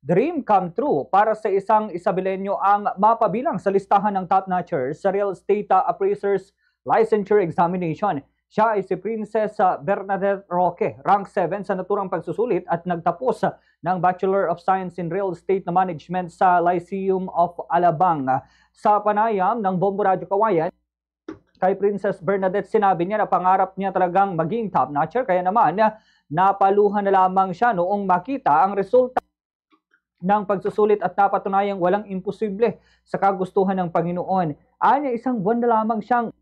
dream come true para sa isang Isabelenyo ang mapabilang sa listahan ng top-notchers sa Real Estate Appraisers Licensure Examination. Siya ay si Princess Bernadette Roque, rank 7 sa naturang pagsusulit at nagtapos ng Bachelor of Science in Real Estate Management sa Lyceum of Alabang. Sa panayam ng Bombo Radio Kawayan, kay Princess Bernadette, sinabi niya na pangarap niya talagang maging top-notcher, kaya naman napaluhan na lamang siya noong makita ang resulta ng pagsusulit at napatunayang walang imposible sa kagustuhan ng Panginoon. Anya, isang buwan na lamang siyang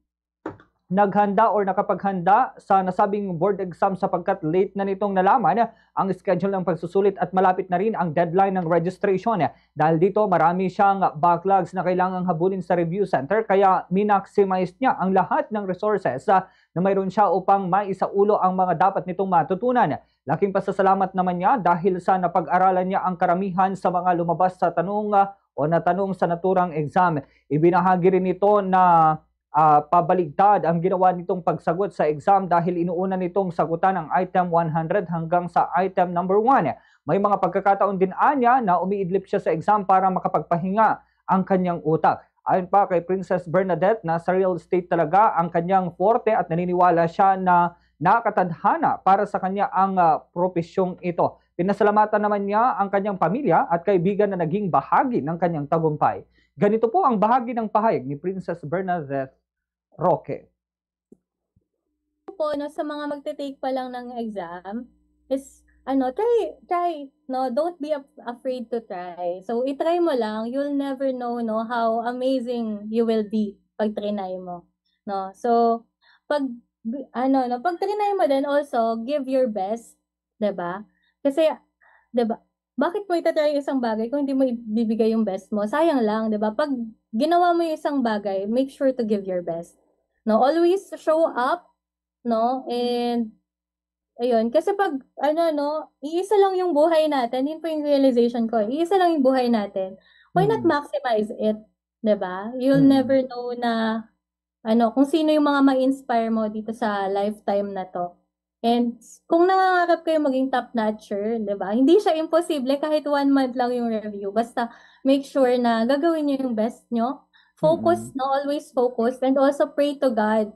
naghanda or nakapaghanda sa nasabing board exam sapagkat late na nitong nalaman ang schedule ng pagsusulit at malapit na rin ang deadline ng registration. Dahil dito marami siyang backlogs na kailangang habulin sa review center kaya minaximize niya ang lahat ng resources na mayroon siya upang maisaulo ang mga dapat nitong matutunan. Laking pasasalamat naman niya dahil sa napag-aralan niya ang karamihan sa mga lumabas sa tanong o natanong sa naturang exam. Ibinahagi rin ito na pabaligtad ang ginawa nitong pagsagot sa exam dahil inuuna nitong sagutan ang item 100 hanggang sa item number 1. May mga pagkakataon din anya na umiidlip siya sa exam para makapagpahinga ang kanyang utak. Ayon pa kay Princess Bernadette na sa real estate talaga ang kanyang forte at naniniwala siya na nakatadhana para sa kanya ang propesyong ito. Pinasalamatan naman niya ang kanyang pamilya at kaibigan na naging bahagi ng kanyang tagumpay. Ganito po ang bahagi ng pahayag ni Princess Bernadette Roque. Po, no, sa mga magte-take pa lang ng exam is try, no, don't be afraid to try. So i-try mo lang, you'll never know, no, how amazing you will be pag trinay mo, no. So pag pag trinay mo din also, give your best, 'di ba? Kasi 'di ba? Bakit mo itatry yung isang bagay kung hindi mo ibibigay yung best mo? Sayang lang, 'di ba? Pag ginawa mo yung isang bagay, make sure to give your best. No, always show up, no? And ayun, kasi pag iisa lang yung buhay natin, yun po yung realization ko. Iisa lang yung buhay natin. Why not maximize it, 'di ba? You'll never know na kung sino yung mga ma-inspire mo dito sa lifetime na to. And kung nangangarap kayo maging top-notcher, 'di ba? Hindi siya imposible kahit 1 month lang yung review. Basta make sure na gagawin niyo yung best nyo. Focus, no? Always focus. And also pray to God